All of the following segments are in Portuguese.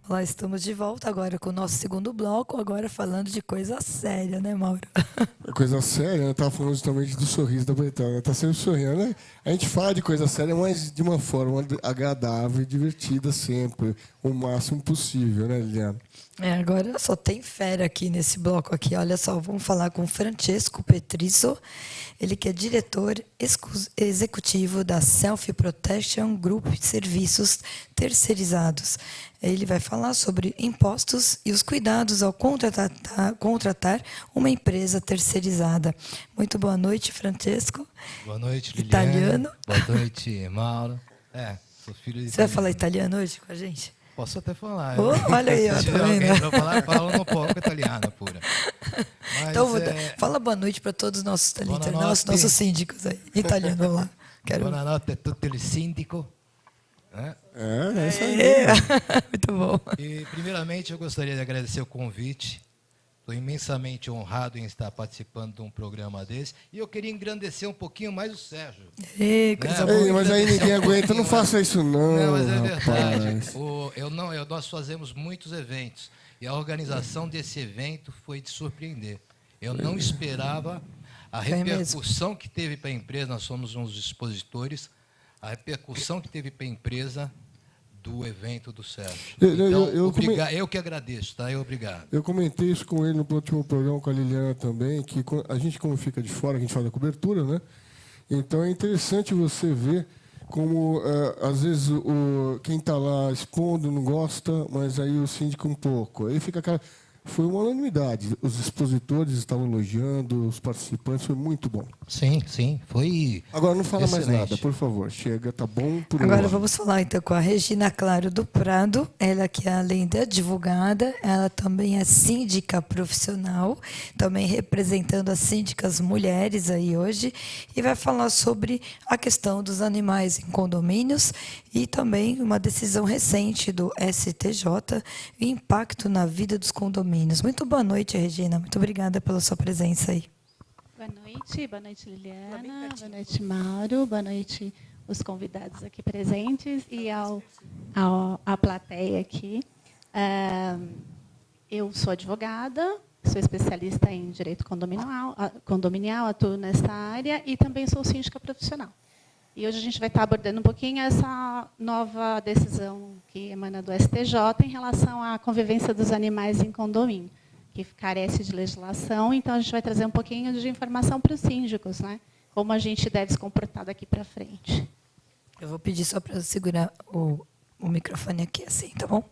Olá, estamos de volta agora com o nosso segundo bloco, agora falando de coisa séria, né, Mauro? Coisa séria, né? Estava falando justamente do sorriso da Betânia. Ela está sempre sorrindo, né? A gente fala de coisa séria, mas de uma forma agradável e divertida sempre, o máximo possível, né, Liliana? Agora só tem fera aqui nesse bloco aqui. Olha só, vamos falar com Francesco Petrisso, ele que é diretor executivo da Self Protection Group Serviços Terceirizados. Ele vai falar sobre impostos e os cuidados ao contratar uma empresa terceirizada. Muito boa noite, Francesco. Boa noite, Liliane. Italiano. Boa noite, Mauro. Sou filho de Você vai falar italiano hoje com a gente? Posso até falar. Olha aí, ó, Se tá tiver alguém vendo? para falar, falo um pouco italiana pura. Mas, Então, fala boa noite para todos os nossos Buonanotte. nossos síndicos aí. Italiano, vamos lá. Buonanotte a tutti il sindaco. É isso aí. Muito bom. E, primeiramente, eu gostaria de agradecer o convite. Estou imensamente honrado em estar participando de um programa desse. E eu queria engrandecer um pouquinho mais o Sérgio. Coisa Né? boa. Ei, mas aí ninguém aguenta, não faça isso Não, mas é rapaz. verdade. Nós fazemos muitos eventos. E a organização desse evento foi de surpreender. Eu não esperava a repercussão que teve para a empresa. Nós somos uns expositores. A repercussão que teve para a empresa do evento do Sérgio. Então, eu que agradeço, tá? Obrigado. Eu comentei isso com ele no último programa com a Liliana também, que a gente, como fica de fora, a gente faz a cobertura, né? Então é interessante você ver como, às vezes, quem está lá expondo não gosta, mas aí o síndico um pouco. Aí fica aquela... Foi uma unanimidade. Os expositores estavam elogiando, os participantes, foi muito bom. Sim, foi. Agora não fala excelente. mais nada, por favor. Chega, tá bom por Agora hoje. vamos falar então com a Regina Claro do Prado. Ela que além de advogada, ela também é síndica profissional, também representando as síndicas mulheres aí hoje, e vai falar sobre a questão dos animais em condomínios e também uma decisão recente do STJ e impacto na vida dos condomínios. Muito boa noite, Regina. Muito obrigada pela sua presença aí. Boa noite, Liliana, boa noite, Mauro, boa noite os convidados aqui presentes e à plateia aqui. Eu sou advogada, sou especialista em direito condominial, atuo nessa área e também sou síndica profissional. E hoje a gente vai estar abordando um pouquinho essa nova decisão que emana do STJ em relação à convivência dos animais em condomínio, que carece de legislação. Então, a gente vai trazer um pouquinho de informação para os síndicos, né? Como a gente deve se comportar daqui para frente. Eu vou pedir só para segurar o microfone aqui, assim, tá bom?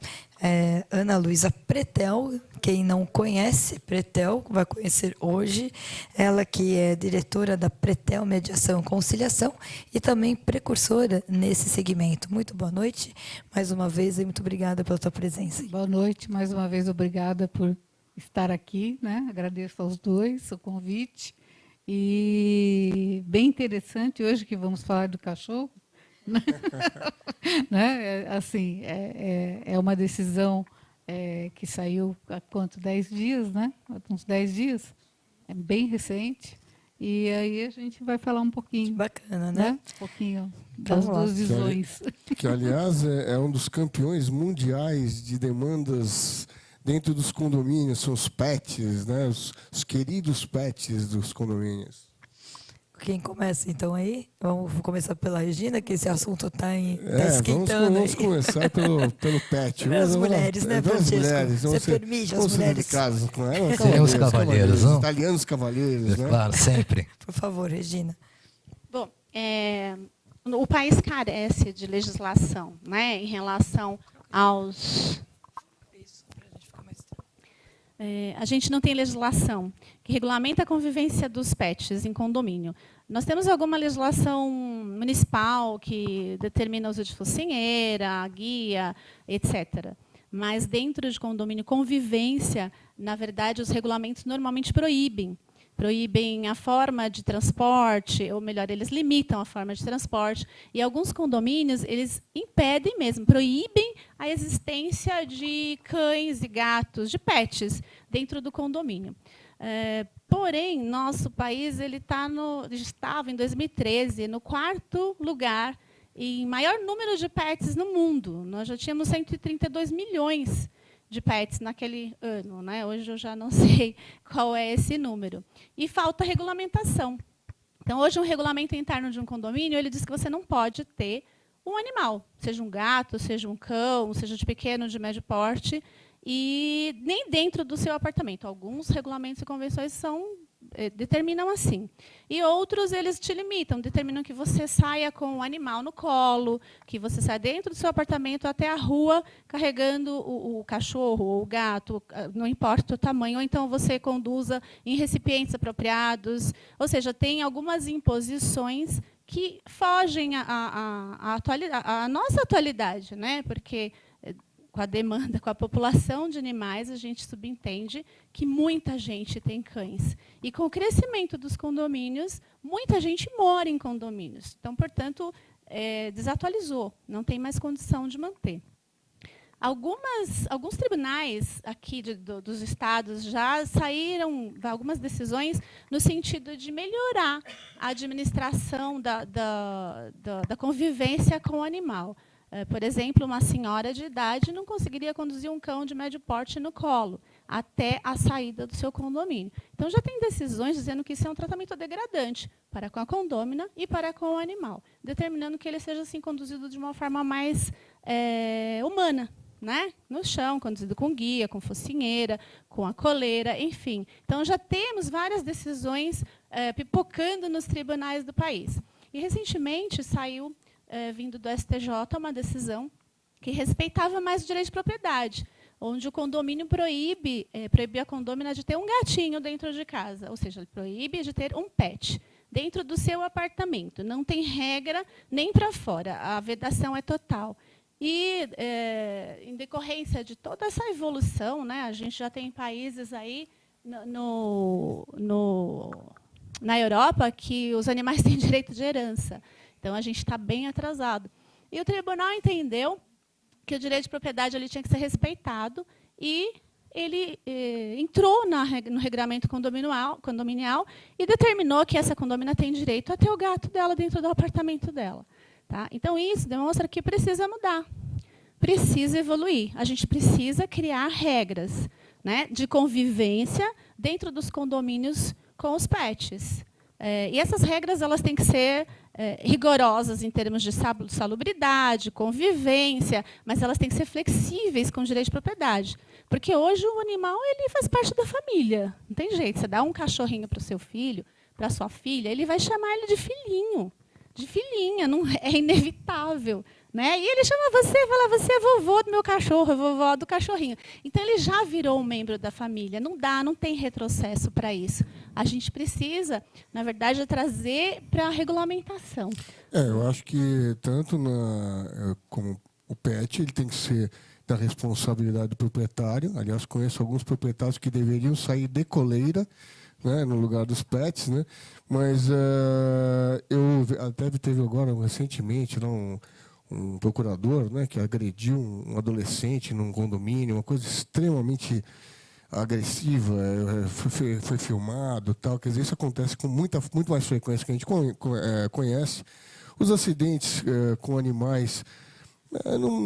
Ana Luísa Pretel, quem não conhece Pretel, vai conhecer hoje. Ela que é diretora da Pretel Mediação e Conciliação e também precursora nesse segmento. Muito boa noite, mais uma vez, e muito obrigada pela tua presença. Boa noite, mais uma vez, obrigada por estar aqui, né? Agradeço aos dois o convite. E bem interessante hoje que vamos falar do cachorro. Né? Assim, é uma decisão que saiu há quanto? 10 dias, né? Uns 10 dias. É bem recente. E aí a gente vai falar um pouquinho. Bacana, né? Um pouquinho das duas visões. Que, aliás, é um dos campeões mundiais de demandas dentro dos condomínios, são os pets, né? Os queridos pets dos condomínios. Quem começa, então, aí? Vou começar pela Regina, que esse assunto está esquentando. Vamos começar pelo pet. As mulheres, né, Francesco? Você permite as mulheres? Com elas, Seremos cavalheiros, não? Italianos cavalheiros, né? Claro, sempre. Por favor, Regina. Bom, o país carece de legislação, né, em relação aos... a gente não tem legislação que regulamenta a convivência dos pets em condomínio. Nós temos alguma legislação municipal que determina o uso de focinheira, guia, etc. Mas dentro de condomínio, convivência, na verdade, os regulamentos normalmente proíbem. Proíbem a forma de transporte, ou melhor, eles limitam a forma de transporte. E alguns condomínios, eles impedem mesmo, proíbem a existência de cães e gatos, de pets, dentro do condomínio. Porém, nosso país ele estava, em 2013, no 4º lugar em maior número de pets no mundo. Nós já tínhamos 132 milhões de pets naquele ano, né? Hoje eu já não sei qual é esse número. E falta regulamentação. Então, hoje, um regulamento interno de um condomínio, ele diz que você não pode ter um animal, seja um gato, seja um cão, seja de pequeno, de médio porte, e nem dentro do seu apartamento. Alguns regulamentos e convenções determinam assim. E outros, eles te limitam, determinam que você saia com o animal no colo, que você saia dentro do seu apartamento até a rua carregando o cachorro ou o gato, não importa o tamanho, ou então você conduza em recipientes apropriados. Ou seja, tem algumas imposições que fogem à nossa atualidade, né? Porque com a demanda, com a população de animais, a gente subentende que muita gente tem cães. E com o crescimento dos condomínios, muita gente mora em condomínios. Então, portanto, desatualizou, não tem mais condição de manter. Alguns tribunais aqui dos estados já saíram algumas decisões no sentido de melhorar a administração da convivência com o animal. Por exemplo, uma senhora de idade não conseguiria conduzir um cão de médio porte no colo até a saída do seu condomínio. Então, já tem decisões dizendo que isso é um tratamento degradante para com a condômina e para com o animal, determinando que ele seja assim, conduzido de uma forma mais humana, né? No chão, conduzido com guia, com focinheira, com a coleira, enfim. Então, já temos várias decisões pipocando nos tribunais do país. E, recentemente, saiu, vindo do STJ, uma decisão que respeitava mais o direito de propriedade, onde o condomínio proíbe a condômina de ter um gatinho dentro de casa, ou seja, ele proíbe de ter um pet dentro do seu apartamento. Não tem regra nem para fora, a vedação é total. E, em decorrência de toda essa evolução, né, a gente já tem países aí na Europa que os animais têm direito de herança. Então, a gente está bem atrasado. E o tribunal entendeu que o direito de propriedade ele tinha que ser respeitado e ele entrou no regramento condominial e determinou que essa condômina tem direito a ter o gato dela dentro do apartamento dela. Tá? Então, isso demonstra que precisa mudar, precisa evoluir. A gente precisa criar regras, né, de convivência dentro dos condomínios com os pets. E essas regras elas têm que ser rigorosas em termos de salubridade, convivência, mas elas têm que ser flexíveis com o direito de propriedade. Porque hoje o animal ele faz parte da família. Não tem jeito. Você dá um cachorrinho para o seu filho, para a sua filha, ele vai chamar ele de filhinho, de filhinha, não é inevitável. Né? E ele chama você e fala, você é vovô do meu cachorro, é vovó do cachorrinho. Então, ele já virou um membro da família. Não tem retrocesso para isso. A gente precisa, na verdade, trazer para a regulamentação. Eu acho que tanto como o pet, ele tem que ser da responsabilidade do proprietário. Aliás, conheço alguns proprietários que deveriam sair de coleira, né, no lugar dos pets, né? Mas eu até teve agora, recentemente, um procurador, né, que agrediu um adolescente num condomínio, uma coisa extremamente agressiva, foi filmado, tal. Quer dizer, isso acontece com muito mais frequência que a gente conhece. Os acidentes com animais,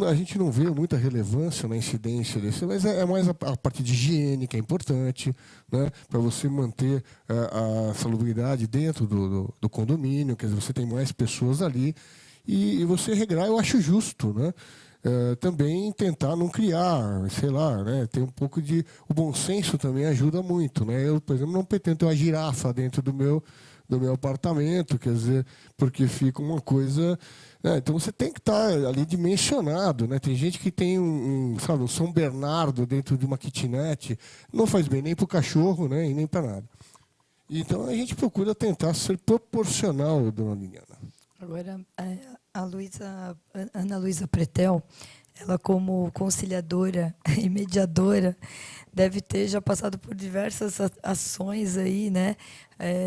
a gente não vê muita relevância na incidência desse, mas é mais a parte de higiene que é importante, né, para você manter a salubridade dentro do condomínio, quer dizer, você tem mais pessoas ali. E você regrar, eu acho justo, né? Também tentar não criar, sei lá, né? Tem um pouco de... O bom senso também ajuda muito, né? Eu, por exemplo, não pretendo ter uma girafa dentro do meu apartamento, quer dizer, porque fica uma coisa... Né? Então, você tem que estar ali dimensionado, né? Tem gente que tem um São Bernardo dentro de uma kitnet, não faz bem nem para o cachorro, né? E nem para nada. Então, a gente procura tentar ser proporcional, dona Liliana. Agora, a Ana Luísa Pretel, ela como conciliadora e mediadora, deve ter já passado por diversas ações aí, né,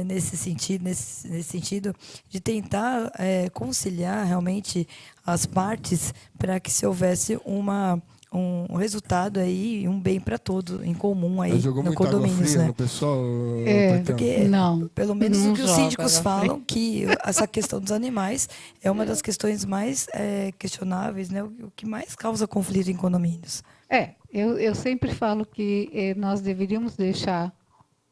nesse sentido de tentar conciliar realmente as partes para que se houvesse uma um resultado aí, um bem para todo, em comum aí Mas jogou no muita água condomínios, fria né? no pessoal? Porque, Não, pelo menos não o que os joga síndicos água falam, que essa questão dos animais é uma das questões mais questionáveis, né? O que mais causa conflito em condomínios. Eu sempre falo que nós deveríamos deixar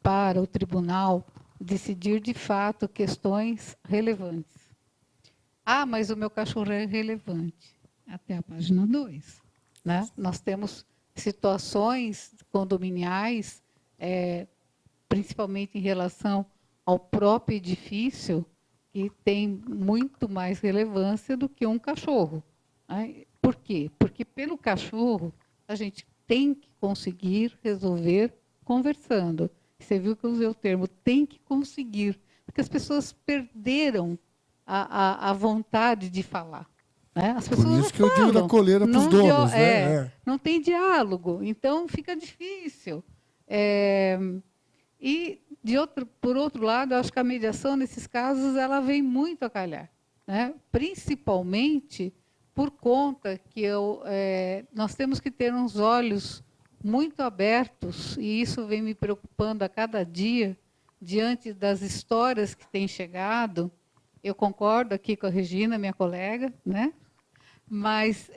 para o tribunal decidir de fato questões relevantes. Ah, mas o meu cachorro é relevante. Até a página 2. Né? Nós temos situações condominiais, principalmente em relação ao próprio edifício, que tem muito mais relevância do que um cachorro. Né? Por quê? Porque pelo cachorro a gente tem que conseguir resolver conversando. Você viu que eu usei o termo tem que conseguir, porque as pessoas perderam a vontade de falar. Né? As pessoas Por isso não que eu digo da falam, coleira para os donos, né? não tem diálogo, então fica difícil. E, por outro lado, eu acho que a mediação, nesses casos, ela vem muito a calhar. Né? Principalmente por conta que nós temos que ter uns olhos muito abertos, e isso vem me preocupando a cada dia, diante das histórias que têm chegado. Eu concordo aqui com a Regina, minha colega, né? Mas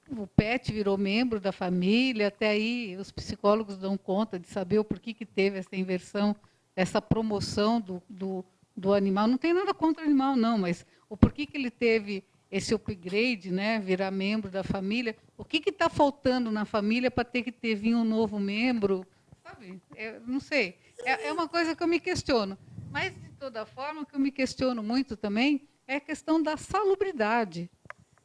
o PET virou membro da família, até aí os psicólogos dão conta de saber o porquê que teve essa inversão, essa promoção do animal. Não tem nada contra o animal, não, mas o porquê que ele teve esse upgrade, né, virar membro da família. O que está faltando na família para ter que vir um novo membro? Sabe? Não sei. É uma coisa que eu me questiono. Mas, de toda forma, o que eu me questiono muito também é a questão da salubridade.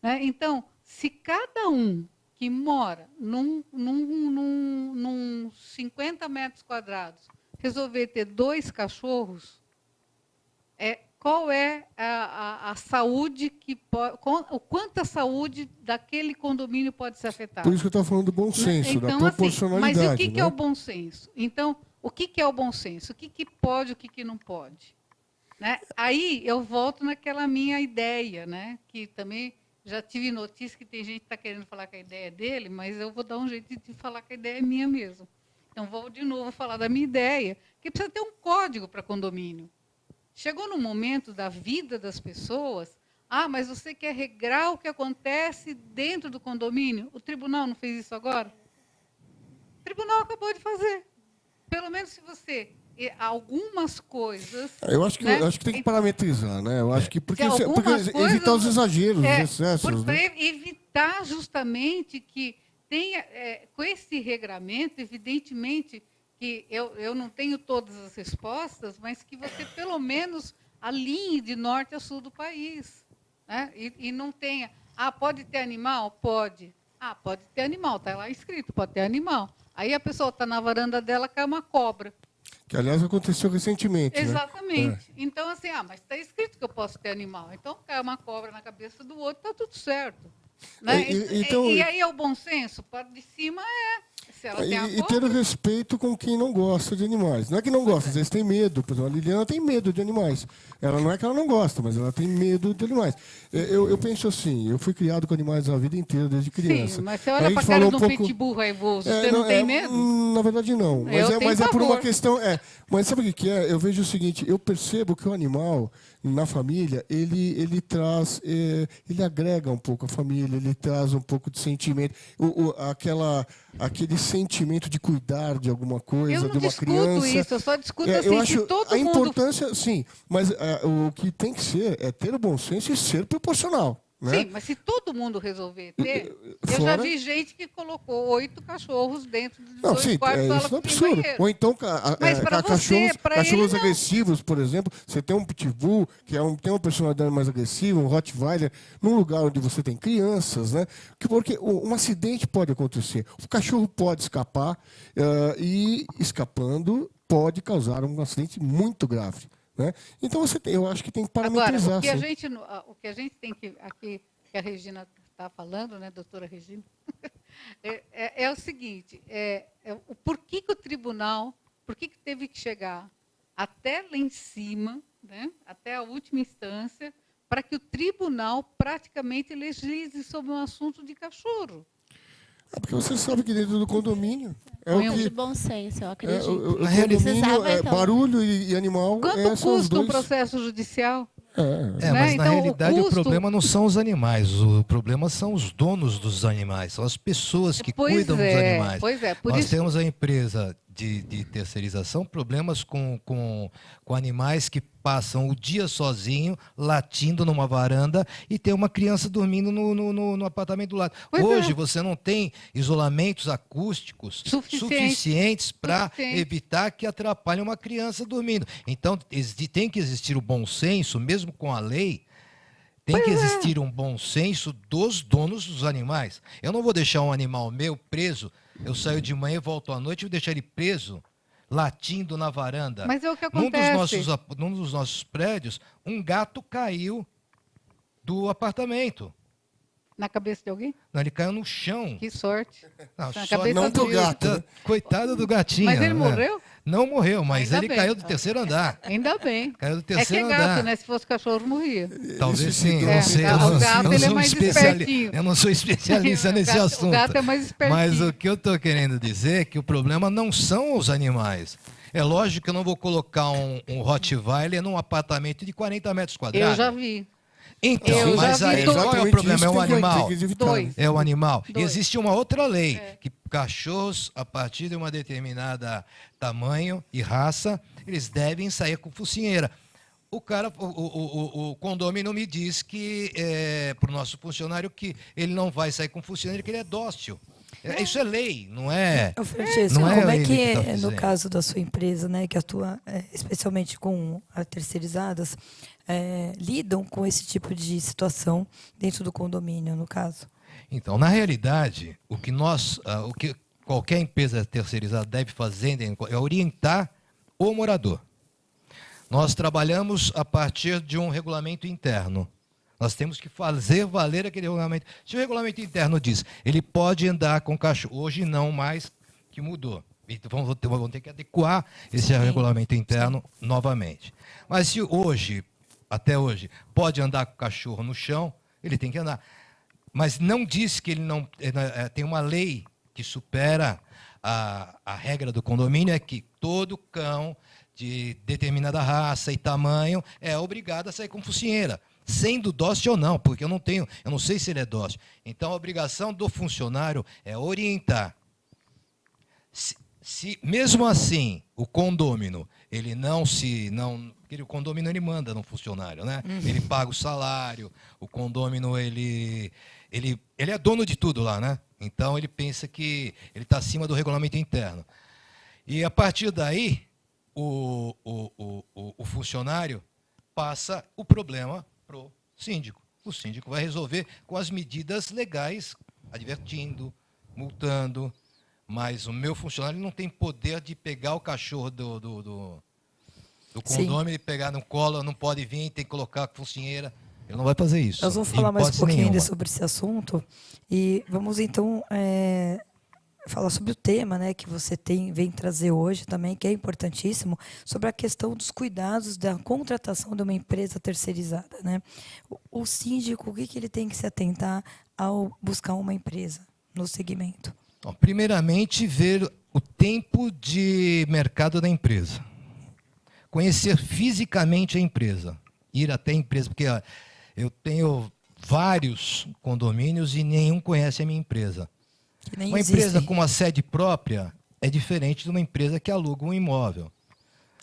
Né? Então, se cada um que mora num 50 metros quadrados resolver ter 2 cachorros, qual é a saúde o quanto a saúde daquele condomínio pode ser afetada? Por isso que eu estava falando do bom senso, então, da proporcionalidade. Mas o que né? é o bom senso? Então, o que é o bom senso? O que pode, o que não pode? Né? Aí eu volto naquela minha ideia, né? Que também já tive notícia que tem gente que está querendo falar que a ideia é dele, mas eu vou dar um jeito de falar que a ideia é minha mesmo. Então, vou de novo falar da minha ideia, que precisa ter um código para condomínio. Chegou no momento da vida das pessoas, mas você quer regrar o que acontece dentro do condomínio? O tribunal não fez isso agora? O tribunal acabou de fazer. Pelo menos se você... algumas coisas... Eu acho que, né? tem que parametrizar, né? Eu acho que porque evitar os coisas, exageros, os excessos. Para né? evitar justamente que tenha... com esse regramento, evidentemente... que eu não tenho todas as respostas, mas que você, pelo menos, alinhe de norte a sul do país. Né? E não tenha... pode ter animal? Pode. Pode ter animal, está lá escrito, pode ter animal. Aí a pessoa está na varanda dela, cai uma cobra. Que, aliás, aconteceu recentemente. Exatamente. Né? Então, assim, mas está escrito que eu posso ter animal. Então, cai uma cobra na cabeça do outro, está tudo certo. Né? E aí é o bom senso? Para de cima Se ela tem e ter o respeito com quem não gosta de animais. Não é que não gosta, às vezes tem medo. Por exemplo, a Liliana tem medo de animais. Ela não é que ela não gosta, mas ela tem medo de animais. Eu penso assim, eu fui criado com animais a vida inteira, desde criança. Sim, mas você olha para a cara de um pitbull raivoso, você não tem medo? Na verdade, não. Mas é por uma questão... Mas sabe o que é? Eu vejo o seguinte, eu percebo que o animal, na família, ele traz... ele agrega um pouco a família, ele traz um pouco de sentimento. Aquele sentimento de cuidar de alguma coisa, de uma criança. Isso, eu só discuto assim, eu acho se todo a mundo... importância, sim, mas o que tem que ser é ter o bom senso e ser proporcional. Né? Sim, mas se todo mundo resolver ter... Eu já vi gente que colocou 8 cachorros dentro de 2 quartos, isso é um absurdo. Ou então cachorros agressivos, por exemplo. Você tem um pitbull, que tem uma personalidade mais agressiva, um Rottweiler, num lugar onde você tem crianças, né? Porque um acidente pode acontecer. O cachorro pode escapar e, escapando, pode causar um acidente muito grave. Né? Então, eu acho que tem que parametrizar. Agora, o que a gente tem que... Aqui, que a Regina está falando, né, doutora Regina, é o seguinte, por que o tribunal, por que teve que chegar até lá em cima, né, até a última instância, para que o tribunal praticamente legisle sobre um assunto de cachorro. Porque você sabe que dentro do condomínio é Põe o De que... bom senso, eu acredito. O Na realidade, condomínio é então. barulho e animal. Quanto são os custa um dois. processo judicial? É, Né? mas na Então, o realidade o custo- problema não são os animais, o problema são os donos dos animais, são as pessoas que cuidam dos animais. Pois é, por Nós isso temos a empresa de terceirização, problemas com animais que passam o dia sozinho, latindo numa varanda, e tem uma criança dormindo no apartamento do lado. Pois Hoje é. você não tem isolamentos acústicos suficientes para evitar que atrapalhe uma criança dormindo. Então, tem que existir o bom senso, mesmo com a lei, tem que existir um bom senso dos donos dos animais. Eu não vou deixar um animal meu preso, eu saio de manhã e volto à noite e vou deixar ele preso, latindo na varanda. Mas é o que acontece. Num dos nossos prédios, um gato caiu do apartamento. Na cabeça de alguém? Não, ele caiu no chão. Que sorte. Não, Na só- cabeça não pro do- gato, né? Coitado do gatinho. Mas ele né? morreu? Não morreu, mas Ainda ele bem. caiu do terceiro andar. Ainda bem. Caiu do É que terceiro é gato, andar. né? Se fosse cachorro, morria. Talvez Esse sim, eu é, não sei. o Eu não, gato, eu ele é sou mais especialista. espertinho. Eu não sou especialista nesse O assunto. gato é mais espertinho. Mas o que eu estou querendo dizer é que o problema não são os animais. É lógico que eu não vou colocar um Rottweiler num apartamento de 40 metros quadrados. Eu já vi. Então, Eu mas já vi aí todos. qual é o problema? É o animal? Dois. É o animal. E Dois. existe uma outra lei, que cachorros, a partir de uma determinada tamanho e raça, eles devem sair com focinheira. O condomínio me diz que, para o nosso funcionário, que ele não vai sair com focinheira, que ele é dócil. Isso é lei, não é? Ô, Francesco, Não é como é ele que que tá no dizendo. caso da sua empresa, né, que atua especialmente com as terceirizadas, lidam com esse tipo de situação dentro do condomínio, no caso? Então, na realidade, o que qualquer empresa terceirizada deve fazer é orientar o morador. Nós trabalhamos a partir de um regulamento interno. Nós temos que fazer valer aquele regulamento. Se o regulamento interno diz, ele pode andar com cachorro, hoje não mais, que mudou. Então vão ter que adequar esse regulamento interno novamente. Mas se hoje, até hoje, pode andar com o cachorro no chão, ele tem que andar. Mas não diz que ele não... tem uma lei que supera a regra do condomínio, é que todo cão de determinada raça e tamanho é obrigado a sair com focinheira, sendo dócil ou não, porque eu não sei se ele é dócil. Então, a obrigação do funcionário é orientar. Se mesmo assim o condômino, porque o condômino ele manda no funcionário, né? Ele paga o salário, o condômino ele é dono de tudo lá, né? Então ele pensa que ele está acima do regulamento interno. E a partir daí o funcionário passa o problema para o síndico. O síndico vai resolver com as medidas legais, advertindo, multando. Mas o meu funcionário não tem poder de pegar o cachorro do condomínio e pegar no colo, não pode vir, tem que colocar a focinheira. Ele não vai fazer isso. Nós vamos falar mais um hipótese pouquinho ainda nenhuma. sobre esse assunto e vamos então falar sobre o tema, né, que você vem trazer hoje também, que é importantíssimo, sobre a questão dos cuidados da contratação de uma empresa terceirizada, né? O síndico, o que ele tem que se atentar ao buscar uma empresa no segmento? Bom, primeiramente, ver o tempo de mercado da empresa. Conhecer fisicamente a empresa. Ir até a empresa, porque eu tenho vários condomínios e nenhum conhece a minha empresa. Que nem Uma existe. empresa com uma sede própria é diferente de uma empresa que aluga um imóvel.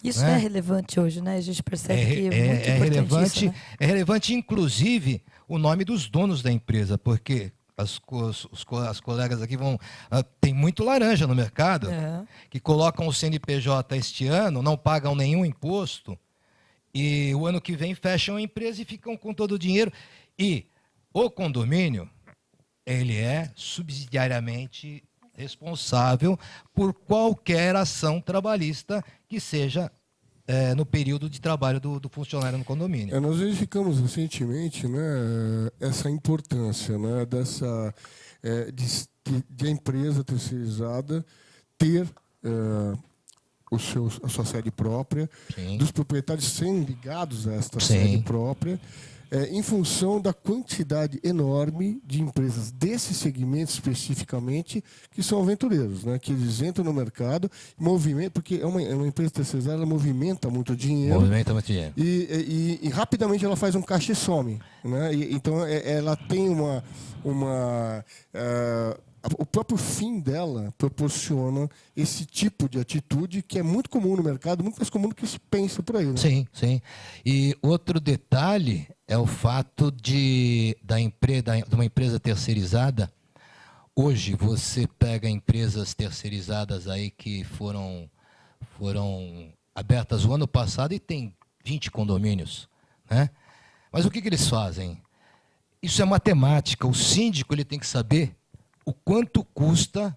Isso né? é relevante hoje, né? A gente percebe que é muito importante relevante, isso, né? é relevante, inclusive, o nome dos donos da empresa, porque as colegas aqui tem muito laranja no mercado, que colocam o CNPJ este ano, não pagam nenhum imposto, e o ano que vem fecham a empresa e ficam com todo o dinheiro. E o condomínio, ele é subsidiariamente responsável por qualquer ação trabalhista que seja no período de trabalho do funcionário no condomínio. Nós verificamos recentemente, né, essa importância, né, de a empresa terceirizada ter a sua sede própria, Sim. dos proprietários serem ligados a esta Sim. sede própria, em função da quantidade enorme de empresas desse segmento especificamente que são aventureiros, né? Que eles entram no mercado, movimentam, porque é uma empresa terceirizada, ela movimenta muito dinheiro. Movimenta muito dinheiro. E rapidamente ela faz um caixa e some, né? Então ela tem o próprio fim dela proporciona esse tipo de atitude que é muito comum no mercado, muito mais comum do que se pensa por aí. Né? Sim, sim. E outro detalhe é o fato de uma empresa terceirizada. Hoje você pega empresas terceirizadas aí que foram abertas o ano passado e tem 20 condomínios, né? Mas o que eles fazem? Isso é matemática. O síndico ele tem que saber o quanto custa,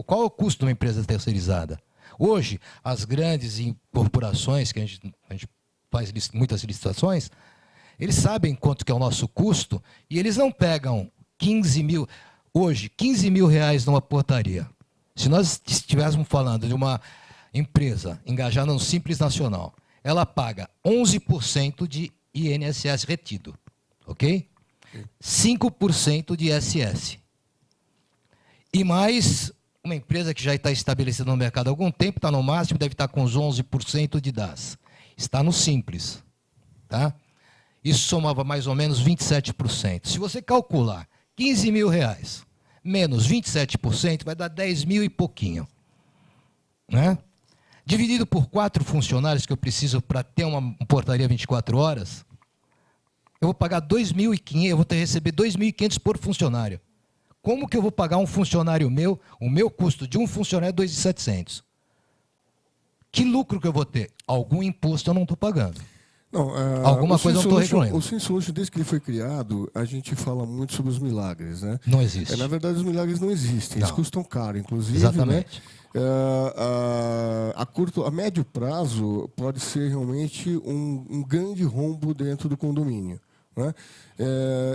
qual é o custo de uma empresa terceirizada. Hoje, as grandes corporações, que a gente faz muitas licitações, eles sabem quanto que é o nosso custo e eles não pegam 15 mil. Hoje, 15 mil reais numa portaria. Se nós estivéssemos falando de uma empresa engajada no Simples Nacional, ela paga 11% de INSS retido, ok? 5% de ISS. E mais uma empresa que já está estabelecida no mercado há algum tempo, está no máximo, deve estar com uns 11% de DAS. Está no Simples. Tá? Isso somava mais ou menos 27%. Se você calcular 15 mil reais menos 27%, vai dar 10 mil e pouquinho. Né? Dividido por 4 funcionários que eu preciso para ter uma portaria 24 horas, eu vou pagar 2.500, eu vou receber 2.500 por funcionário. Como que eu vou pagar um funcionário meu, o meu custo de um funcionário é 2.700? Que lucro que eu vou ter? Algum imposto eu não estou pagando. Não, alguma coisa eu não estou recolhendo. O Sim Solution, desde que ele foi criado, a gente fala muito sobre os milagres. Né? Não existe. Na verdade, os milagres não existem, eles custam caro, inclusive. Exatamente. Né? A médio prazo pode ser realmente um grande rombo dentro do condomínio. Né?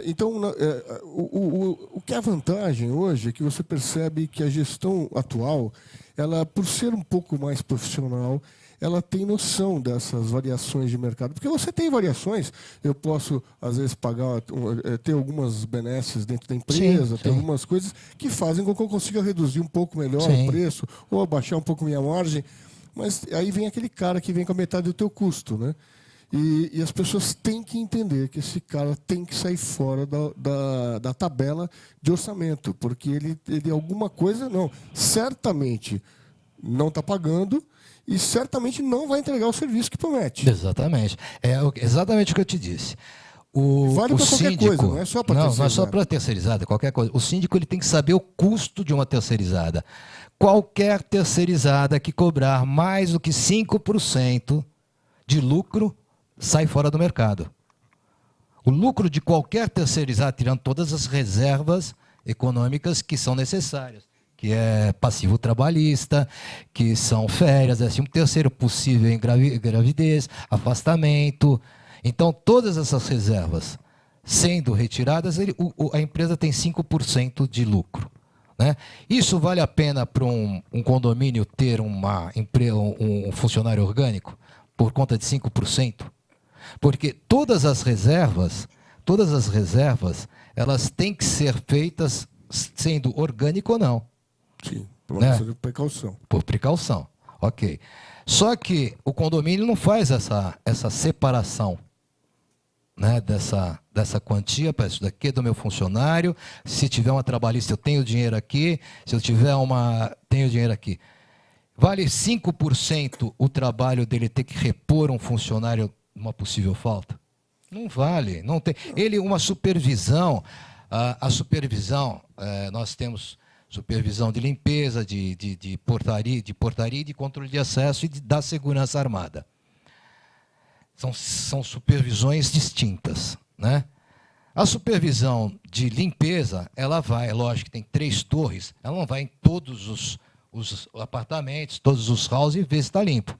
Então, o que é a vantagem hoje é que você percebe que a gestão atual, ela, por ser um pouco mais profissional, ela tem noção dessas variações de mercado. Porque você tem variações, eu posso, às vezes, ter algumas benesses dentro da empresa, ter algumas coisas que fazem com que eu consiga reduzir um pouco melhor o preço, ou abaixar um pouco minha margem. Mas aí vem aquele cara que vem com a metade do teu custo, né? E as pessoas têm que entender que esse cara tem que sair fora da tabela de orçamento, porque ele alguma coisa, certamente não está pagando e certamente não vai entregar o serviço que promete. Exatamente. É exatamente o que eu te disse. Vale para qualquer coisa, não é só para terceirizada. Não é só para terceirizada, qualquer coisa. O síndico ele tem que saber o custo de uma terceirizada. Qualquer terceirizada que cobrar mais do que 5% de lucro sai fora do mercado. O lucro de qualquer terceirizado, tirando todas as reservas econômicas que são necessárias, que é passivo trabalhista, que são férias, um terceiro possível em gravidez, afastamento. Então, todas essas reservas sendo retiradas, a empresa tem 5% de lucro. Né? Isso vale a pena para um condomínio ter um funcionário orgânico por conta de 5%? Porque todas as reservas, elas têm que ser feitas sendo orgânico ou não. Sim, por precaução. Por precaução, ok. Só que o condomínio não faz essa separação, né, dessa quantia, para isso daqui é do meu funcionário, se tiver uma trabalhista eu tenho dinheiro aqui, se eu tiver tenho dinheiro aqui. Vale 5% o trabalho dele ter que repor um funcionário uma possível falta? Não vale, não tem. Uma supervisão, a supervisão, nós temos supervisão de limpeza, de portaria e de controle de acesso e da segurança armada. São supervisões distintas, né? A supervisão de limpeza, ela vai, lógico que tem 3 torres, ela não vai em todos os apartamentos, todos os halls e ver se está limpo.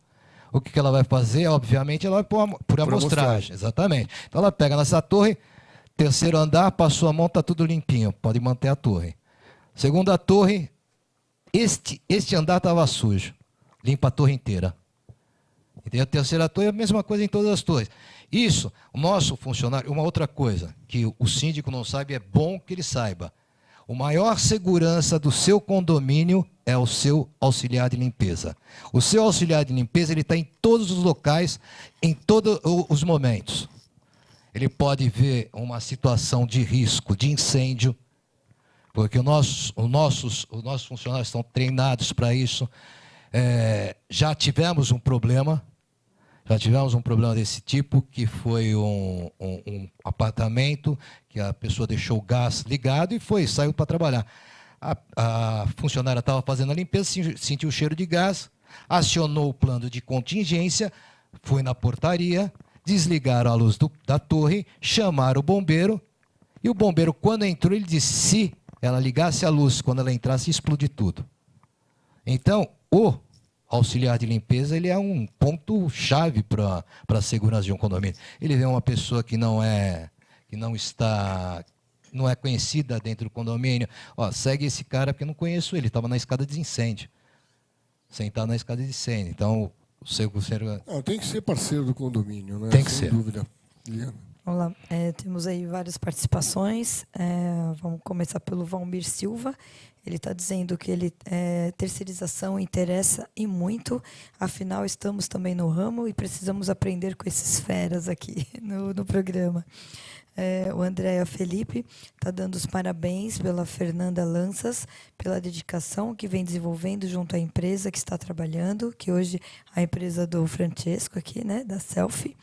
O que ela vai fazer? Obviamente, ela vai por amostragem. Exatamente. Então, ela pega nessa torre, 3º andar, passou a mão, está tudo limpinho. Pode manter a torre. 2ª torre, este andar estava sujo. limpa a torre inteira. E a terceira torre é a mesma coisa em todas as torres. Isso, o nosso funcionário, uma outra coisa que o síndico não sabe, é bom que ele saiba. O maior segurança do seu condomínio é o seu auxiliar de limpeza. O seu auxiliar de limpeza, ele está em todos os locais, em todos os momentos. Ele pode ver uma situação de risco, de incêndio, porque os nossos funcionários estão treinados para isso. Já tivemos um problema desse tipo, que foi um apartamento que a pessoa deixou o gás ligado e saiu para trabalhar. A funcionária estava fazendo a limpeza, sentiu o cheiro de gás, acionou o plano de contingência, foi na portaria, desligaram a luz da torre, chamaram o bombeiro, e o bombeiro, quando entrou, ele disse: se ela ligasse a luz, quando ela entrasse, ia explodir tudo. Então, o auxiliar de limpeza, ele é um ponto-chave para a segurança de um condomínio. Ele vê uma pessoa que não é conhecida dentro do condomínio, segue esse cara porque eu não conheço ele, estava na escada de incêndio, sentado na escada de incêndio. Então, tem que ser parceiro do condomínio, né? Tem que Sem ser. dúvida. Liana. Vamos lá, temos aí várias participações. Vamos começar pelo Valmir Silva. Ele está dizendo que terceirização interessa e muito, afinal estamos também no ramo e precisamos aprender com esses feras aqui no programa. O Andréa Felipe está dando os parabéns pela Fernanda Lanças, pela dedicação que vem desenvolvendo junto à empresa que está trabalhando, que hoje é a empresa do Francesco aqui, né, da Selfie.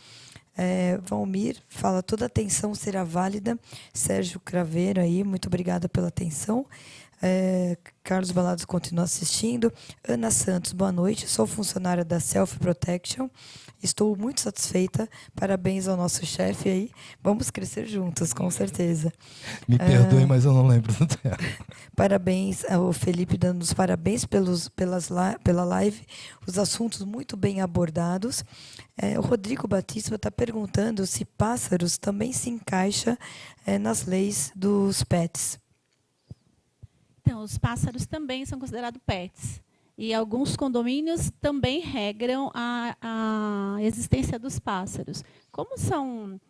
Valmir fala: toda atenção será válida. Sérgio Craveiro aí, muito obrigada pela atenção. Carlos Balados continua assistindo. Ana Santos, boa noite, sou funcionária da Self Protection, estou muito satisfeita, parabéns ao nosso chefe aí, vamos crescer juntos, com certeza. Me perdoe, mas eu não lembro do tempo. Parabéns ao Felipe, dando os parabéns pela live, os assuntos muito bem abordados. O Rodrigo Batista está perguntando se pássaros também se encaixa nas leis dos pets. Então, os pássaros também são considerados pets. E alguns condomínios também regram a existência dos pássaros. Como são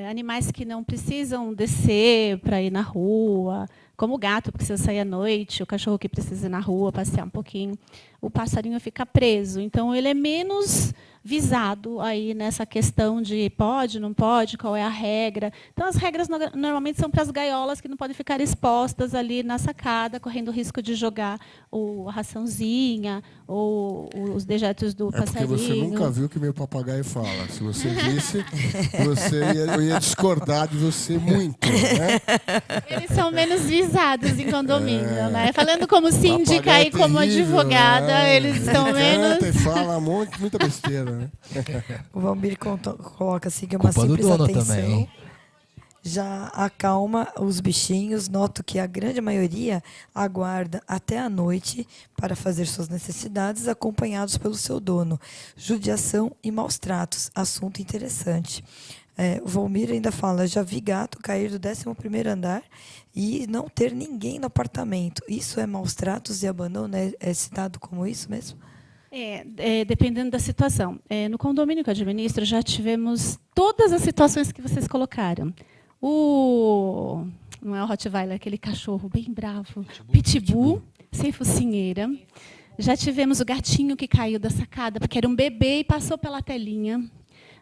animais que não precisam descer para ir na rua, como o gato precisa sair à noite, o cachorro que precisa ir na rua, passear um pouquinho, o passarinho fica preso. Então, ele é menos visado aí nessa questão de pode, não pode, qual é a regra. Então, as regras normalmente são para as gaiolas que não podem ficar expostas ali na sacada, correndo o risco de jogar a raçãozinha ou os dejetos do passarinho. Porque você nunca viu o que meu papagaio fala. Se você visse, eu ia discordar de você muito, né? Eles são menos visados em condomínio, né? Falando como síndica e como terrível, advogada, né? eles são Ele menos... canta e fala muita besteira, né? O Valmir coloca assim que uma Culpa do simples dono atenção também, hein? já acalma os bichinhos. Noto que a grande maioria aguarda até a noite para fazer suas necessidades, acompanhados pelo seu dono. Judiação e maus tratos, assunto interessante. O Valmir ainda fala: já vi gato cair do 11º andar e não ter ninguém no apartamento. Isso é maus tratos e abandono? É citado como isso mesmo? Dependendo da situação. No condomínio que eu administro, já tivemos todas as situações que vocês colocaram. Não é o Rottweiler, aquele cachorro bem bravo. Pitbull, sem focinheira. Já tivemos o gatinho que caiu da sacada, porque era um bebê e passou pela telinha.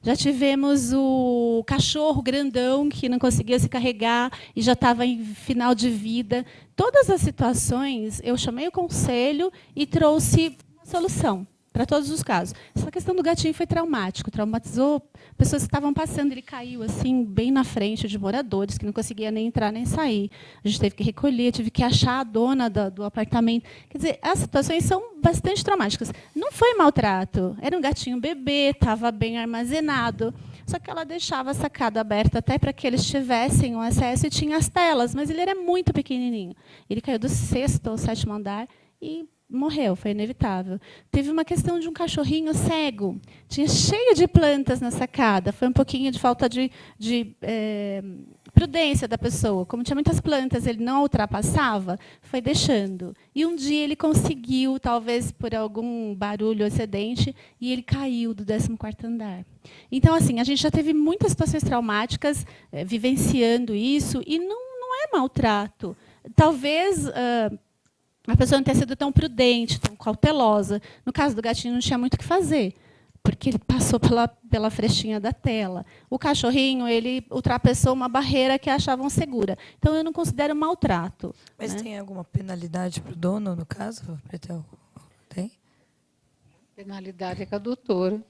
Já tivemos o cachorro grandão que não conseguia se carregar e já estava em final de vida. Todas as situações, eu chamei o conselho e trouxe solução para todos os casos. Essa questão do gatinho foi traumático, traumatizou pessoas que estavam passando, ele caiu assim bem na frente de moradores que não conseguia nem entrar nem sair. A gente teve que recolher, tive que achar a dona do apartamento. Quer dizer, as situações são bastante traumáticas. Não foi maltrato, era um gatinho bebê, estava bem armazenado. Só que ela deixava a sacada aberta até para que eles tivessem um acesso e tinha as telas, mas ele era muito pequenininho. Ele caiu do 6º ou 7º andar e morreu, foi inevitável. Teve uma questão de um cachorrinho cego, tinha cheio de plantas na sacada, foi um pouquinho de falta de prudência da pessoa. Como tinha muitas plantas, ele não ultrapassava, foi deixando. E um dia ele conseguiu, talvez por algum barulho ou acidente, e ele caiu do 14º andar. Então, assim, a gente já teve muitas situações traumáticas vivenciando isso, e não é maltrato. Talvez a pessoa não tenha sido tão prudente, tão cautelosa. No caso do gatinho, não tinha muito o que fazer, porque ele passou pela frestinha da tela. O cachorrinho, ele ultrapassou uma barreira que achavam segura. Então, eu não considero maltrato. Mas né? tem alguma penalidade para o dono, no caso, Pretel? Tem? Penalidade é com a doutora.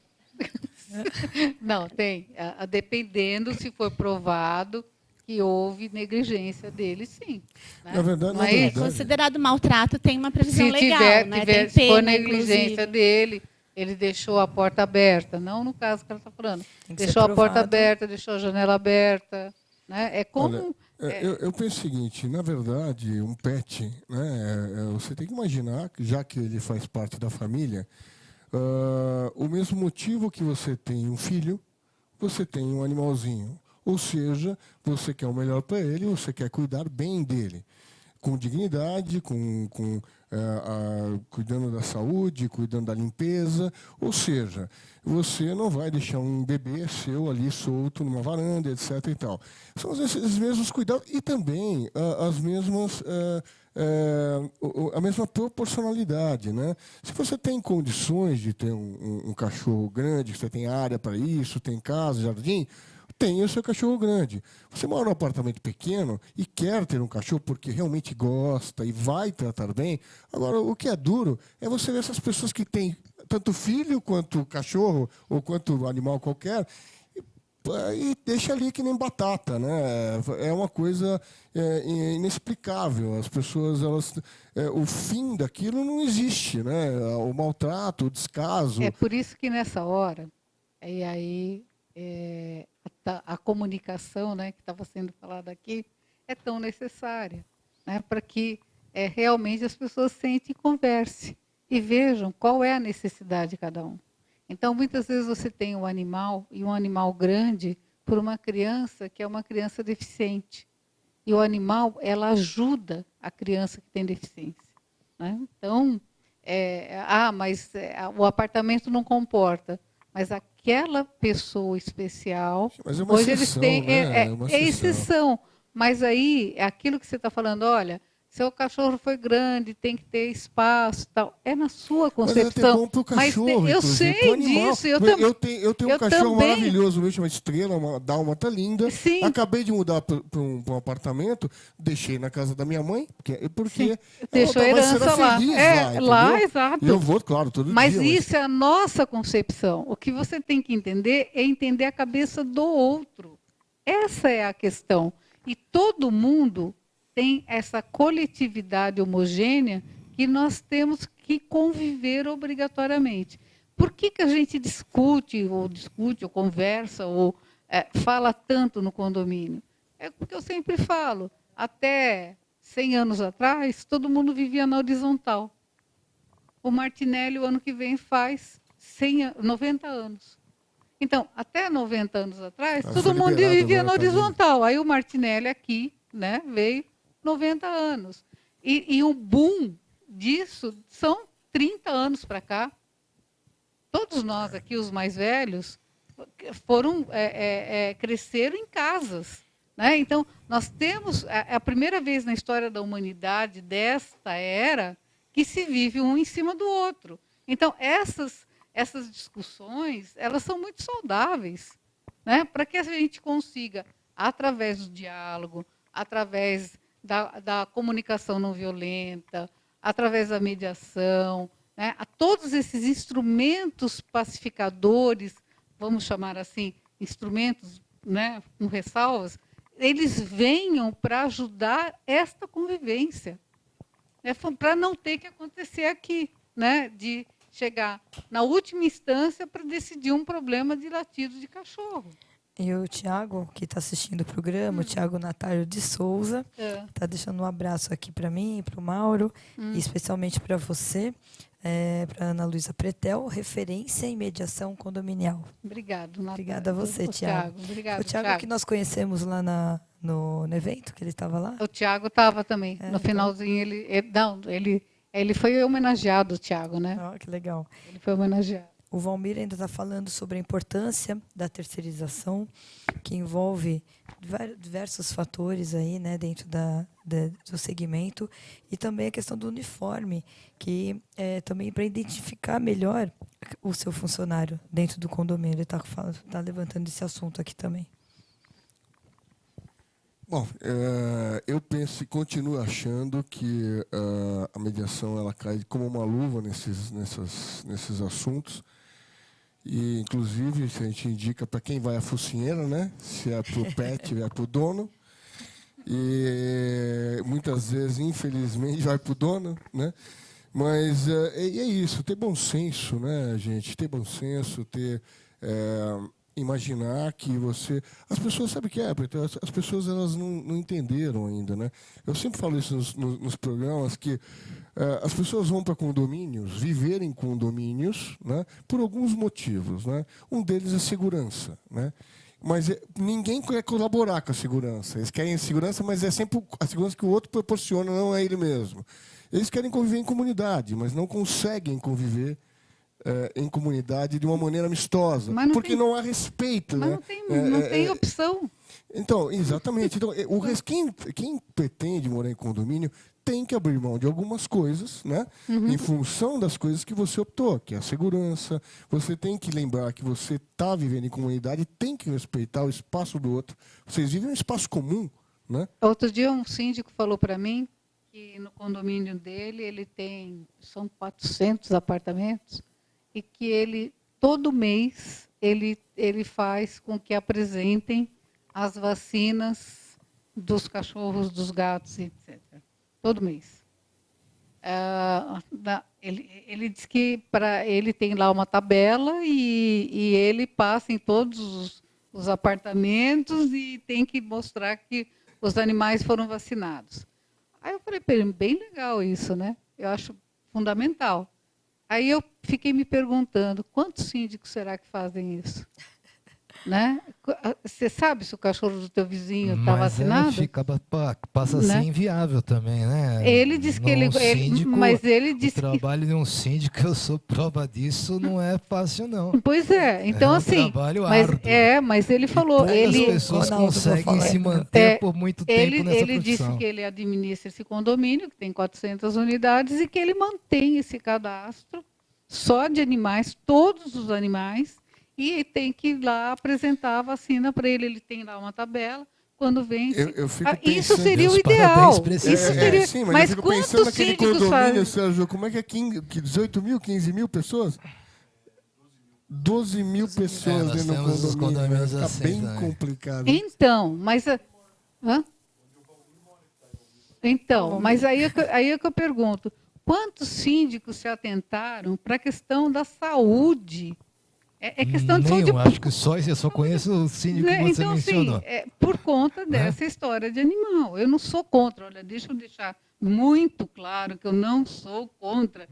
Não, tem. Dependendo se for provado que houve negligência dele, sim. Né? Na verdade, Mas, Considerado maltrato, tem uma previsão se legal. tiver, Tem se for pena, negligência inclusive. dele, ele deixou a porta aberta. Não no caso que ela está falando. Tem que ser Deixou a porta provado. aberta, deixou a janela aberta. Né? É como... Olha, eu penso o seguinte, na verdade, um pet, né, você tem que imaginar, já que ele faz parte da família, o mesmo motivo que você tem um filho, você tem um animalzinho. Ou seja, você quer o melhor para ele, você quer cuidar bem dele. Com dignidade, cuidando da saúde, cuidando da limpeza. Ou seja, você não vai deixar um bebê seu ali solto numa varanda, etc. E tal. São esses mesmos cuidados e também as mesmas... a mesma proporcionalidade, né? Se você tem condições de ter um cachorro grande, você tem área para isso, tem casa, jardim, tenha o seu cachorro grande. Você mora num apartamento pequeno e quer ter um cachorro porque realmente gosta e vai tratar bem. Agora, o que é duro é você ver essas pessoas que têm tanto filho quanto cachorro ou quanto animal qualquer e deixa ali que nem batata, né? É uma coisa inexplicável. As pessoas, o fim daquilo não existe, né? O maltrato, o descaso. É por isso que nessa hora, a comunicação, né, que estava sendo falada aqui, é tão necessária, né, para que realmente as pessoas sentem e conversem e vejam qual é a necessidade de cada um. Então, muitas vezes você tem um animal, e um animal grande, por uma criança que é uma criança deficiente. E o animal, ela ajuda a criança que tem deficiência. Né? Então, mas o apartamento não comporta. Mas aquela pessoa especial... Mas é uma hoje exceção, eles têm, né? é exceção. Mas aí, é aquilo que você está falando, olha... Seu cachorro foi grande, tem que ter espaço, tal. É na sua concepção. Mas é até bom para o cachorro, eu sei disso. Eu tenho um cachorro também. maravilhoso, mesmo, uma estrela, uma dálmata linda. Sim. Acabei de mudar para um apartamento, deixei na casa da minha mãe, porque deixou a herança lá. Feliz lá, exato. E eu vou, claro, todo mas dia. Isso é a nossa concepção. O que você tem que entender é entender a cabeça do outro. Essa é a questão. E todo mundo tem essa coletividade homogênea que nós temos que conviver obrigatoriamente. Por que a gente discute, ou conversa, ou fala tanto no condomínio? É porque eu sempre falo, até 100 anos atrás, todo mundo vivia na horizontal. O Martinelli, o ano que vem, faz 90 anos. Então, até 90 anos atrás, todo mundo vivia na horizontal. Aí o Martinelli aqui, né, veio 90 anos. E o boom disso são 30 anos para cá. Todos nós aqui, os mais velhos, cresceram em casas. Né? Então, nós temos a primeira vez na história da humanidade, desta era, que se vive um em cima do outro. Então, essas discussões, elas são muito saudáveis, né? Para que a gente consiga, através do diálogo, através da comunicação não violenta, através da mediação, né? A todos esses instrumentos pacificadores, vamos chamar assim, instrumentos, né, com ressalvas, eles venham para ajudar esta convivência, né, para não ter que acontecer aqui, né, de chegar na última instância para decidir um problema de latido de cachorro. E o Tiago, que está assistindo o programa, o Tiago Natário de Souza, está deixando um abraço aqui para mim, para o Mauro, e especialmente para você, para Ana Luísa Pretel, referência em mediação condominial. Obrigado, Natália. Obrigada a você, Tiago. Obrigado, o Tiago que nós conhecemos lá no evento que ele estava lá? O Tiago estava também. No finalzinho, ele foi homenageado, o Tiago, né? Ah, que legal. Ele foi homenageado. O Valmir ainda está falando sobre a importância da terceirização, que envolve diversos fatores aí, né, dentro do segmento, e também a questão do uniforme, que também para identificar melhor o seu funcionário dentro do condomínio. Ele está levantando esse assunto aqui também. Bom, eu penso e continuo achando que a mediação ela cai como uma luva nesses assuntos. E, inclusive, a gente indica para quem vai a focinheira, né? Se é para o pet, é para o dono. E muitas vezes, infelizmente, vai para o dono, né? Mas é isso, ter bom senso, né, gente? Ter bom senso, imaginar que você... As pessoas, sabe o que é? As pessoas elas não entenderam ainda, né? Eu sempre falo isso nos programas, que as pessoas vão para condomínios, viver em condomínios, né, por alguns motivos, né? Um deles é segurança, né? Mas ninguém quer colaborar com a segurança. Eles querem segurança, mas é sempre a segurança que o outro proporciona, não é ele mesmo. Eles querem conviver em comunidade, mas não conseguem conviver em comunidade de uma maneira amistosa, porque não há respeito. Mas né? não tem opção. Então, exatamente. Então, quem pretende morar em condomínio tem que abrir mão de algumas coisas, né? Em função das coisas que você optou, que é a segurança. Você tem que lembrar que você está vivendo em comunidade, tem que respeitar o espaço do outro. Vocês vivem em um espaço comum, né? Outro dia um síndico falou para mim que no condomínio dele são 400 apartamentos e que ele todo mês ele faz com que apresentem as vacinas dos cachorros, dos gatos, etc. Todo mês. Ele diz que ele tem lá uma tabela e ele passa em todos os apartamentos e tem que mostrar que os animais foram vacinados. Aí eu falei, bem legal isso, né? Eu acho fundamental. Aí eu fiquei me perguntando, quantos síndicos será que fazem isso? Né? Você sabe se o cachorro do teu vizinho está vacinado? Passa a ser inviável também, né? Ele disse que o trabalho de um síndico, eu sou prova disso, não é fácil não. Pois é, então um assim, trabalho árduo. Mas ele falou, as pessoas conseguem se manter por muito tempo nessa Ele disse profissão. que ele administra esse condomínio, que tem 400 unidades, e que ele mantém esse cadastro só de animais, todos os animais, e tem que ir lá apresentar a vacina para ele. Ele tem lá uma tabela. Quando vem. Eu fico pensando, isso seria o ideal. Isso seria, sim, mas eu fico quantos pensando naquele síndicos condomínio, fazem? Sérgio, como é que é 18 mil, 15 mil pessoas? 12 mil pessoas nós dentro do temos os condomínio. condomínios Está assim bem também. complicado. Então, mas... Então, mas aí é que eu pergunto, quantos síndicos se atentaram para a questão da saúde? É questão de saúde acho que eu só conheço o síndico que você então, mencionou. assim, por conta dessa história de animal. Eu não sou contra, olha, deixa eu deixar muito claro que eu não sou contra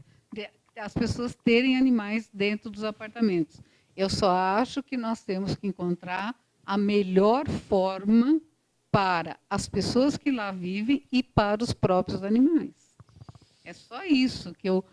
as pessoas terem animais dentro dos apartamentos. Eu só acho que nós temos que encontrar a melhor forma para as pessoas que lá vivem e para os próprios animais. É só isso que eu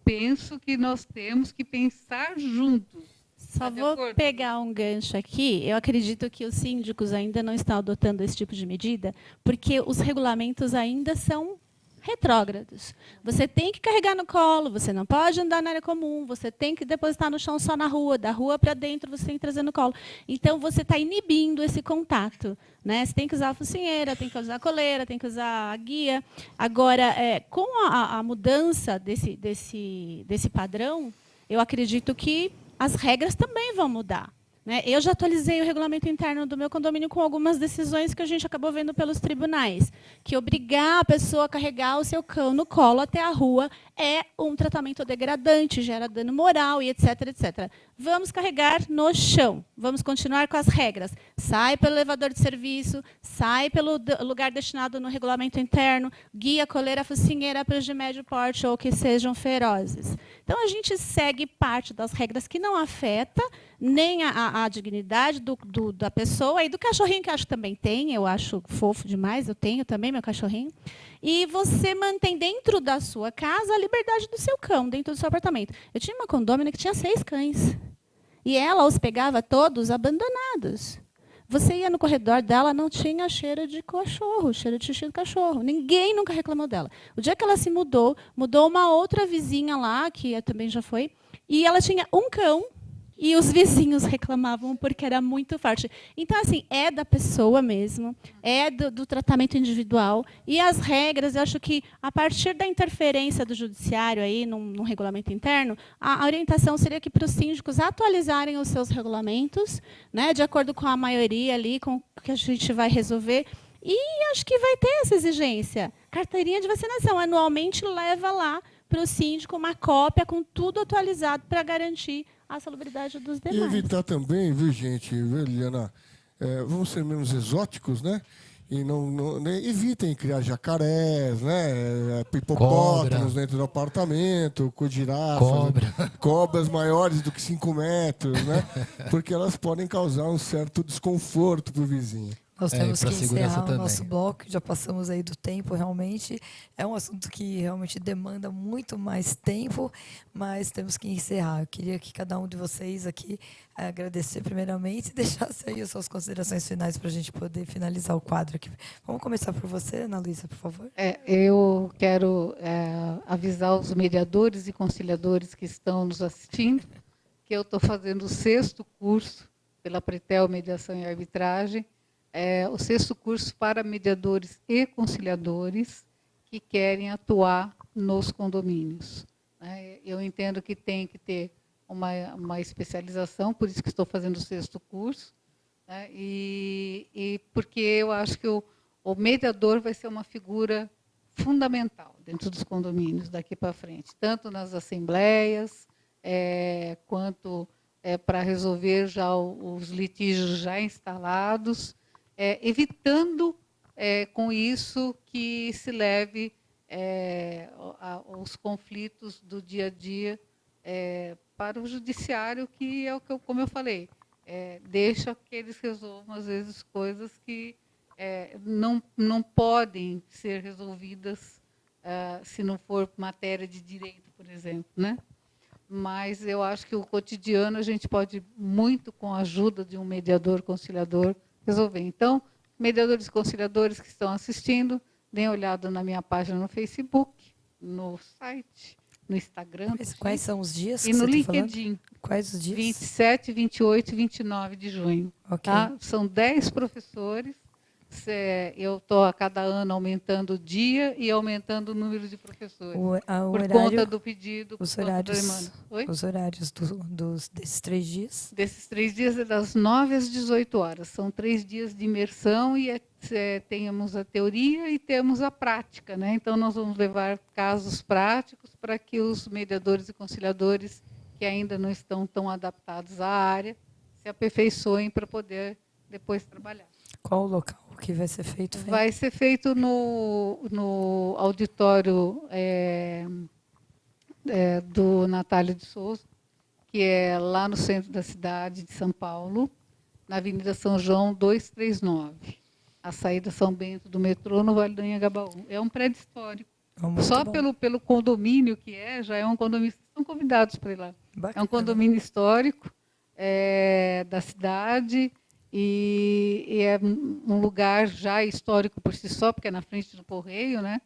penso que nós temos que pensar juntos. Só vou pegar um gancho aqui. Eu acredito que os síndicos ainda não estão adotando esse tipo de medida, porque os regulamentos ainda são retrógrados. Você tem que carregar no colo, você não pode andar na área comum, você tem que depositar no chão só na rua, da rua para dentro você tem que trazer no colo. Então, você está inibindo esse contato. Né? Você tem que usar a focinheira, tem que usar a coleira, tem que usar a guia. Agora, com a mudança desse padrão, eu acredito que as regras também vão mudar. Né? Eu já atualizei o regulamento interno do meu condomínio com algumas decisões que a gente acabou vendo pelos tribunais, que obrigar a pessoa a carregar o seu cão no colo até a rua é um tratamento degradante, gera dano moral e etc, etc. Vamos carregar no chão, vamos continuar com as regras. Sai pelo elevador de serviço, sai pelo lugar destinado no regulamento interno, guia, coleira, focinheira para os de médio porte ou que sejam ferozes. Então, a gente segue parte das regras que não afeta nem a dignidade da pessoa e do cachorrinho, que acho que também tem, eu acho fofo demais, eu tenho também meu cachorrinho. E você mantém dentro da sua casa a liberdade do seu cão, dentro do seu apartamento. Eu tinha uma condômina que tinha 6 cães. E ela os pegava todos abandonados. Você ia no corredor dela, não tinha cheiro de cachorro, cheiro de xixi do cachorro. Ninguém nunca reclamou dela. O dia que ela se mudou uma outra vizinha lá, que também já foi, e ela tinha um cão, e os vizinhos reclamavam porque era muito forte. Então, assim, é da pessoa mesmo, é do tratamento individual. E as regras, eu acho que, a partir da interferência do judiciário aí, num regulamento interno, a orientação seria que para os síndicos atualizarem os seus regulamentos, né, de acordo com a maioria ali, com o que a gente vai resolver. E acho que vai ter essa exigência. Carteirinha de vacinação. Anualmente leva lá para o síndico uma cópia com tudo atualizado para garantir a salubridade dos demais. E evitar também, viu, gente, viu, Liliana, vamos ser menos exóticos, né? E né, evitem criar jacarés, né? Hipopótamos dentro do apartamento, com girafas, cobras maiores do que 5 metros, né? Porque elas podem causar um certo desconforto para o vizinho. Nós temos que encerrar o nosso bloco, já passamos aí do tempo, realmente. É um assunto que realmente demanda muito mais tempo, mas temos que encerrar. Eu queria que cada um de vocês aqui agradecer primeiramente e deixasse aí as suas considerações finais para a gente poder finalizar o quadro aqui. Vamos começar por você, Ana Luísa, por favor. Eu quero avisar os mediadores e conciliadores que estão nos assistindo que eu estou fazendo o 6º curso pela Pretel Mediação e Arbitragem, o 6º curso para mediadores e conciliadores que querem atuar nos condomínios. Eu entendo que tem que ter uma especialização, por isso que estou fazendo o 6º curso, né? E porque eu acho que o mediador vai ser uma figura fundamental dentro dos condomínios daqui para frente, tanto nas assembleias, quanto para resolver já os litígios já instalados, evitando com isso que se leve os conflitos do dia a dia para o judiciário, que é o que, como eu falei, deixa que eles resolvam, às vezes, coisas que não podem ser resolvidas se não for matéria de direito, por exemplo, né? Mas eu acho que o cotidiano a gente pode, muito com a ajuda de um mediador, conciliador, resolver. Então, mediadores e conciliadores que estão assistindo, deem uma olhada na minha página no Facebook, no site, no Instagram. Mas quais são os dias e que no você LinkedIn. Quais os dias? 27, 28 e 29 de junho. Ok. Tá? São 10 professores. Eu estou a cada ano aumentando o dia e aumentando o número de professores. Por conta do pedido, por conta da demanda. Oi? Os horários desses 3 dias? Desses 3 dias é das 9 às 18 horas. São 3 dias de imersão e temos a teoria e temos a prática, né? Então, nós vamos levar casos práticos para que os mediadores e conciliadores que ainda não estão tão adaptados à área se aperfeiçoem para poder depois trabalhar. Qual o local que vai ser feito? Vai ser feito no auditório do Natália de Souza, que é lá no centro da cidade de São Paulo, na Avenida São João 239. A saída São Bento do metrô, no Vale do Anhangabaú. É um prédio histórico. Só pelo condomínio que já é um condomínio, estão convidados para ir lá. Bacana. É um condomínio histórico da cidade. E é um lugar já histórico por si só, porque é na frente do Correio, né?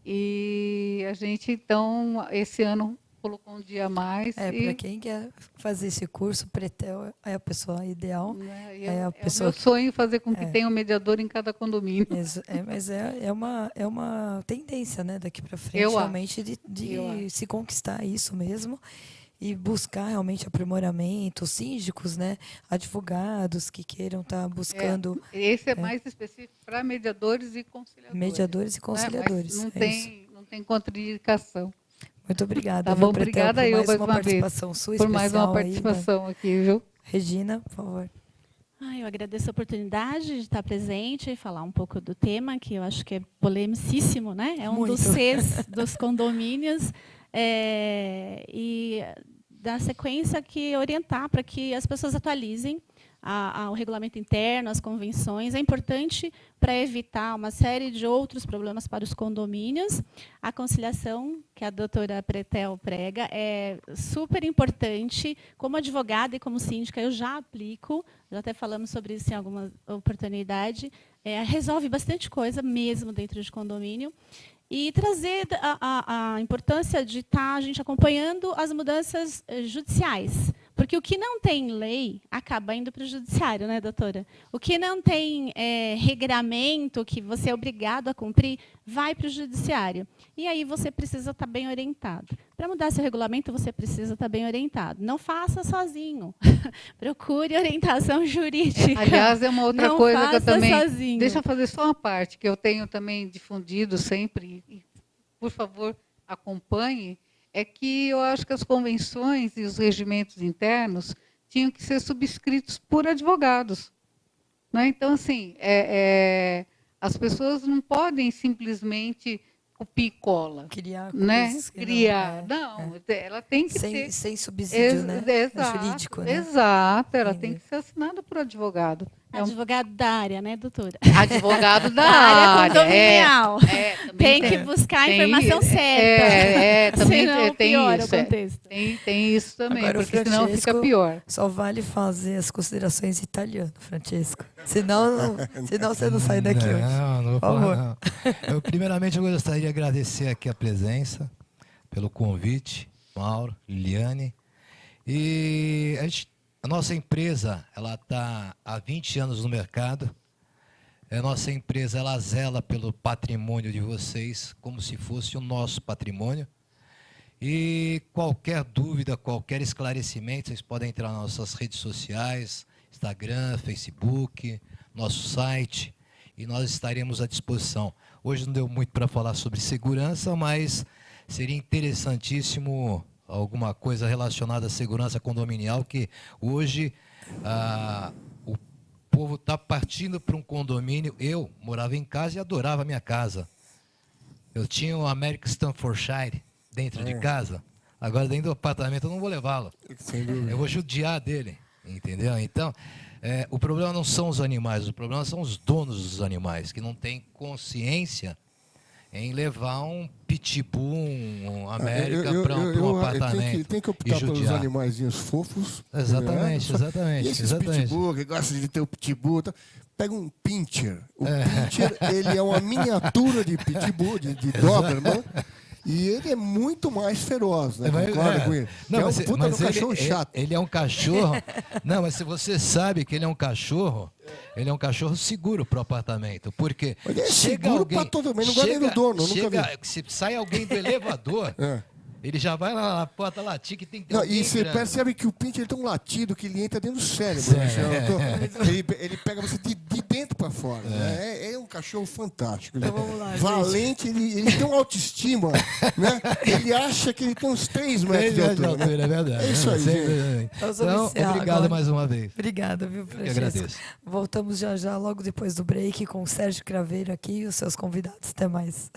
E a gente, então, esse ano colocou um dia a mais. Para quem quer fazer esse curso, Pretel é a pessoa ideal. O meu sonho fazer com que tenha um mediador em cada condomínio. Mas é uma tendência, né, daqui para frente, realmente, de se conquistar isso mesmo. E buscar realmente aprimoramento, síndicos, né, advogados que queiram estar buscando. Esse é mais específico para mediadores e conciliadores. Mediadores e conciliadores. Mas não tem contraindicação. Muito obrigada. Tá viu, bom, Pretel, obrigada por eu mais mais uma uma vez. participação sua Por mais uma especial aí, participação aqui, viu? Regina, por favor. Eu agradeço a oportunidade de estar presente e falar um pouco do tema, que eu acho que é polemicíssimo, né? É um dos Muito. Cs dos condomínios. E da sequência que orientar para que as pessoas atualizem o regulamento interno, as convenções. É importante para evitar uma série de outros problemas para os condomínios. A conciliação, que a doutora Pretel prega, é super importante. Como advogada e como síndica, eu já aplico, já até falamos sobre isso em alguma oportunidade. Resolve bastante coisa mesmo dentro de condomínio. E trazer a importância de estar a gente acompanhando as mudanças judiciais. Porque o que não tem lei acaba indo para o judiciário, né, doutora? O que não tem regramento, que você é obrigado a cumprir, vai para o judiciário. E aí você precisa estar bem orientado. Para mudar seu regulamento, você precisa estar bem orientado. Não faça sozinho. Procure orientação jurídica. Aliás, é uma outra coisa que eu também... Sozinho. Deixa eu fazer só uma parte, que eu tenho também difundido sempre, e, por favor, acompanhe, é que eu acho que as convenções e os regimentos internos tinham que ser subscritos por advogados. Né? Então, assim, as pessoas não podem simplesmente copia e cola. Criar né? coisas que Criar. Não, ela tem que ser... Sem subsídio, né? Exato, Jurídico, né? exato, ela Entendi. tem que ser assinada por advogado. Advogado da área, né, doutora? Advogado da área área. condominial. Também Tem que buscar a informação certa. Também senão tem piora isso. o contexto. Tem isso também, Agora, o porque senão fica Francesco pior. Só vale fazer as considerações em italiano, Francesco. Senão você não sai daqui hoje. Não vou Por favor. falar, não. Primeiramente, eu gostaria de agradecer aqui a presença, pelo convite, Mauro, Liliane. E a nossa empresa, ela está há 20 anos no mercado. A nossa empresa, ela zela pelo patrimônio de vocês, como se fosse o nosso patrimônio. E qualquer dúvida, qualquer esclarecimento, vocês podem entrar nas nossas redes sociais, Instagram, Facebook, nosso site, e nós estaremos à disposição. Hoje não deu muito para falar sobre segurança, mas seria interessantíssimo alguma coisa relacionada à segurança condominial, que hoje o povo está partindo para um condomínio. Eu morava em casa e adorava a minha casa. Eu tinha um American Staffordshire dentro de casa, agora dentro do apartamento eu não vou levá-lo. Eu vou judiar dele, entendeu? Então, o problema não são os animais, o problema são os donos dos animais, que não têm consciência em levar um pitbull, um América para um apartamento. Tem que optar pelos animaizinhos fofos. Exatamente, né? exatamente. E esses exatamente. pitbull, que gostam de ter o pitbull. Pega um pincher. O pincher, ele é uma miniatura de pitbull, de Doberman. E ele é muito mais feroz, né? Concorda com ele? Não, é um puta do cachorro chato. Ele é um cachorro... Não, mas se você sabe que ele é um cachorro seguro para o apartamento. Porque Ele é chega seguro alguém... para todo mundo, não gosta nem do dono. Nunca vi. Se sai alguém do elevador... Ele já vai lá na porta latir, que tem que ter E você grande. percebe que o pincher ele tem um latido que ele entra dentro do cérebro. Né? Ele pega você de dentro para fora. Né? É um cachorro fantástico. Então vamos lá, valente, ele tem uma autoestima. Né? Ele acha que ele tem uns 3 metros de altura. Né? É verdade. É isso aí, gente. Então, obrigado agora. mais uma vez. Obrigada, viu, Eu Francesco? agradeço. Voltamos já logo depois do break com o Sérgio Craveiro aqui e os seus convidados. Até mais.